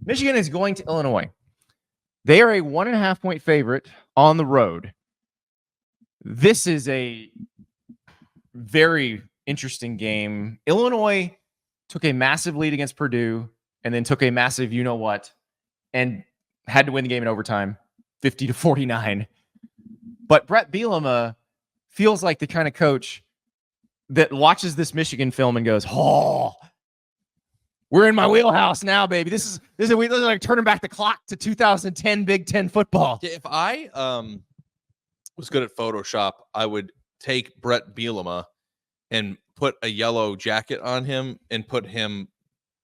Michigan is going to Illinois. They are a 1.5-point favorite on the road. This is a very interesting game. Illinois took a massive lead against Purdue and then took a massive you-know-what and had to win the game in overtime, 50-49. But Bret Bielema feels like the kind of coach that watches this Michigan film and goes, oh, we're in my wheelhouse now, baby. This is like turning back the clock to 2010 Big Ten football. If I was good at Photoshop, I would take Bret Bielema and put a yellow jacket on him and put him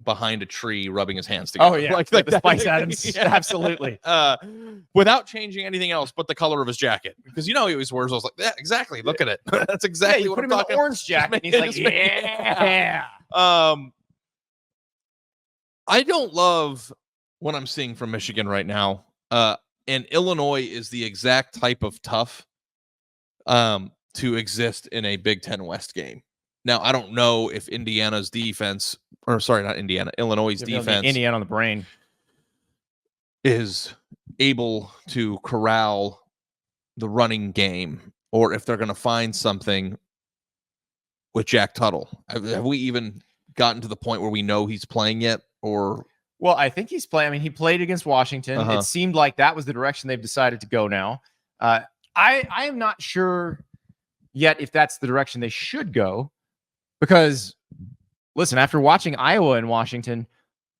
behind a tree rubbing his hands together. Oh, yeah. Like the Spice Adams. Yeah. Absolutely. Without changing anything else but the color of his jacket. Because he always wears those like that. Exactly. Look at it. That's exactly what I'm talking about. Put him in an orange jacket. And he's like, yeah. I don't love what I'm seeing from Michigan right now. And Illinois is the exact type of tough to exist in a Big Ten West game. Now, I don't know if Indiana's defense, or sorry, not Indiana, Illinois' defense. Indiana on the brain. Is able to corral the running game, or if they're going to find something with Jack Tuttle. Have we even gotten to the point where we know he's playing yet? Or well, I think he's playing. I mean, he played against Washington. It seemed like that was the direction they've decided to go now. I am not sure yet if that's the direction they should go, because listen, after watching Iowa and Washington,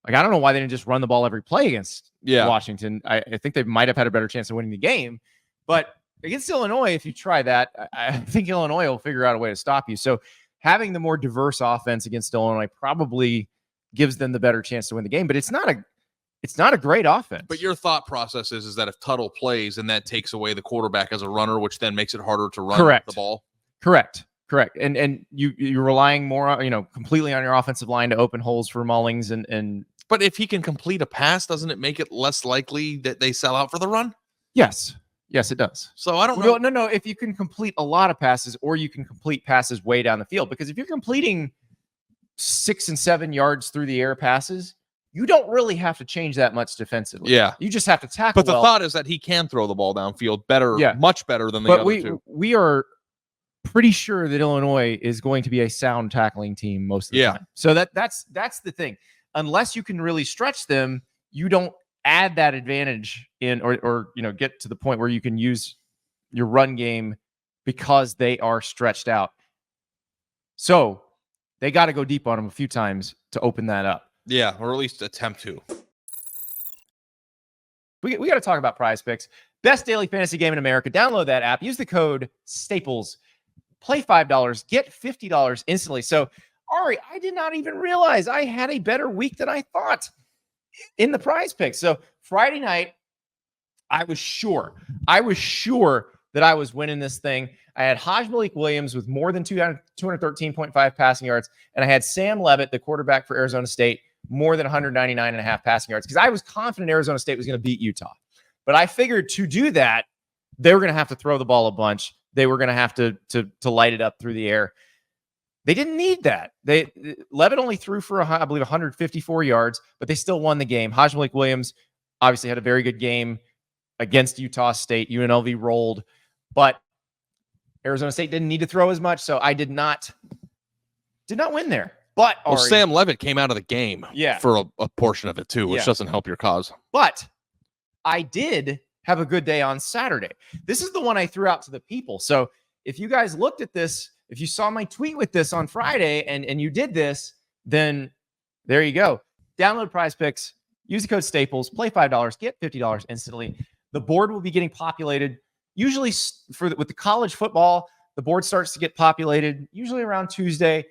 like I don't know why they didn't just run the ball every play against Washington. I think they might have had a better chance of winning the game, but against Illinois, if you try that, I think Illinois will figure out a way to stop you. So having the more diverse offense against Illinois probably gives them the better chance to win the game, but it's not a great offense. But your thought process is that if Tuttle plays, and that takes away the quarterback as a runner, which then makes it harder to run the ball. Correct. And you're relying more, completely on your offensive line to open holes for Mullings and. But if he can complete a pass, doesn't it make it less likely that they sell out for the run? Yes, it does. So I don't know. No. If you can complete a lot of passes, or you can complete passes way down the field, because if you're completing 6 and 7 yards through the air passes, you don't really have to change that much defensively. Yeah. You just have to tackle. But the thought is that he can throw the ball downfield better, much better than the other two. We are pretty sure that Illinois is going to be a sound tackling team most of the time. So that's the thing. Unless you can really stretch them, you don't add that advantage in or get to the point where you can use your run game because they are stretched out. So they got to go deep on them a few times to open that up. Yeah, or at least attempt to. We got to talk about Prize Picks. Best daily fantasy game in America. Download that app. Use the code STAPLES. Play $5. Get $50 instantly. So, Ari, I did not even realize I had a better week than I thought in the Prize Picks. So, Friday night, I was sure that I was winning this thing. I had Malik Williams with more than 213.5 passing yards, and I had Sam Levitt, the quarterback for Arizona State, more than 199.5 passing yards, because I was confident Arizona State was going to beat Utah. But I figured to do that, they were going to have to throw the ball a bunch. They were going to have to light it up through the air. They didn't need that. Levitt only threw for, I believe, 154 yards, but they still won the game. Malik Williams obviously had a very good game against Utah State. UNLV rolled, but Arizona State didn't need to throw as much, so I did not win there. But Ari, Sam Levitt came out of the game for a portion of it too, which doesn't help your cause. But I did have a good day on Saturday. This is the one I threw out to the people. So if you guys looked at this, if you saw my tweet with this on Friday and you did this, then there you go. Download Prize Picks, use the code STAPLES, play $5, get $50 instantly. The board will be getting populated. Usually with the college football, the board starts to get populated usually around Tuesday,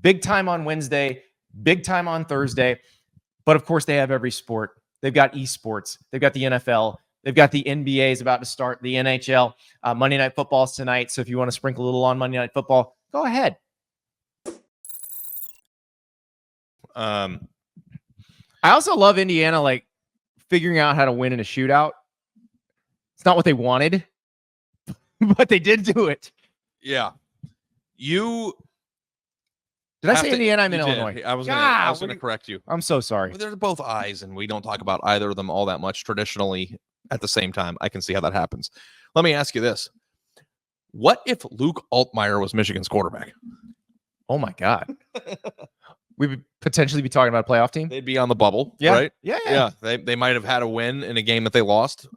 big time on Wednesday, big time on Thursday. But of course, they have every sport. They've got esports. They've got the NFL. They've got the NBA is about to start, the NHL. Monday Night Football's tonight. So if you want to sprinkle a little on Monday Night Football, go ahead. I also love Indiana, like figuring out how to win in a shootout. It's not what they wanted, but they did do it. Yeah. Did I say Indiana? I'm in You did. Illinois. I was Ah, going to correct you. I'm so sorry. Well, they're both eyes, and we don't talk about either of them all that much traditionally at the same time. I can see how that happens. Let me ask you this. What if Luke Altmyer was Michigan's quarterback? Oh, my God. We would potentially be talking about a playoff team? They'd be on the bubble, Yeah. right? Yeah. They might have had a win in a game that they lost.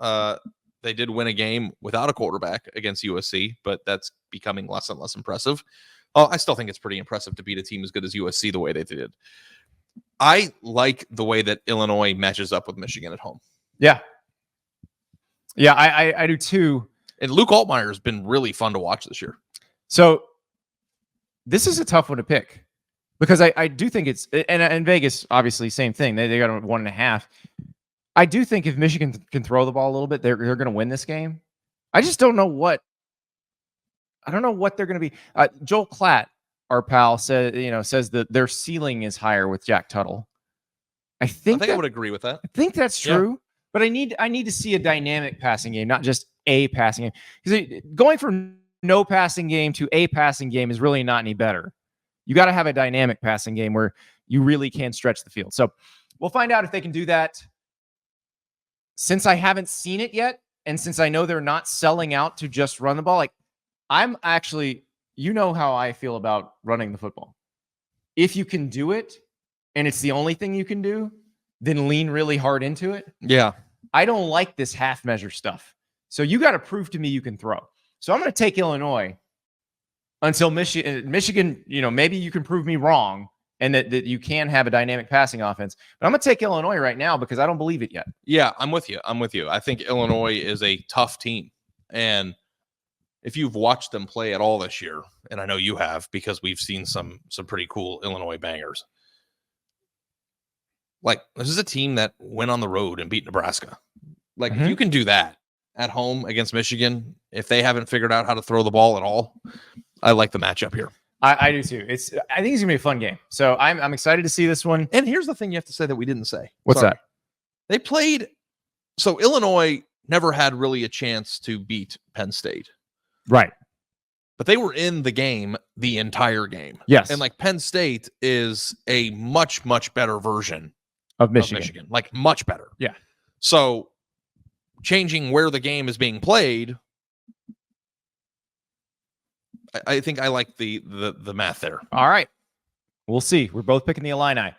They did win a game without a quarterback against USC, but that's becoming less and less impressive. I still think it's pretty impressive to beat a team as good as USC the way they did. I like the way that Illinois matches up with Michigan at home. Yeah. Yeah, I do too. And Luke Altmyer has been really fun to watch this year. So this is a tough one to pick because I do think it's, and Vegas, obviously, same thing. They got a 1.5. I do think if Michigan can throw the ball a little bit, they're going to win this game. I just don't know what. I don't know what they're going to be. Joel Klatt, our pal, says that their ceiling is higher with Jack Tuttle. I think I would agree with that. I think that's true, but I need to see a dynamic passing game, not just a passing game. Because going from no passing game to a passing game is really not any better. You got to have a dynamic passing game where you really can stretch the field. So we'll find out if they can do that. Since I haven't seen it yet, and since I know they're not selling out to just run the ball, like I'm actually, you know how I feel about running the football. If you can do it, and it's the only thing you can do, then lean really hard into it. Yeah. I don't like this half measure stuff. So you got to prove to me you can throw. So I'm going to take Illinois until Michigan, maybe you can prove me wrong and that you can have a dynamic passing offense. But I'm going to take Illinois right now because I don't believe it yet. Yeah, I'm with you. I think Illinois is a tough team. And if you've watched them play at all this year, and I know you have because we've seen some pretty cool Illinois bangers. Like, this is a team that went on the road and beat Nebraska. Like, if you can do that at home against Michigan, if they haven't figured out how to throw the ball at all, I like the matchup here. I do too. I think it's gonna be a fun game. So I'm excited to see this one. And here's the thing you have to say that we didn't say. What's that? They played. So Illinois never had really a chance to beat Penn State. Right. But they were in the game the entire game. Yes. And like Penn State is a much, much better version of Michigan. Like much better. Yeah. So changing where the game is being played, I think I like the math there. All right. We'll see. We're both picking the Illini.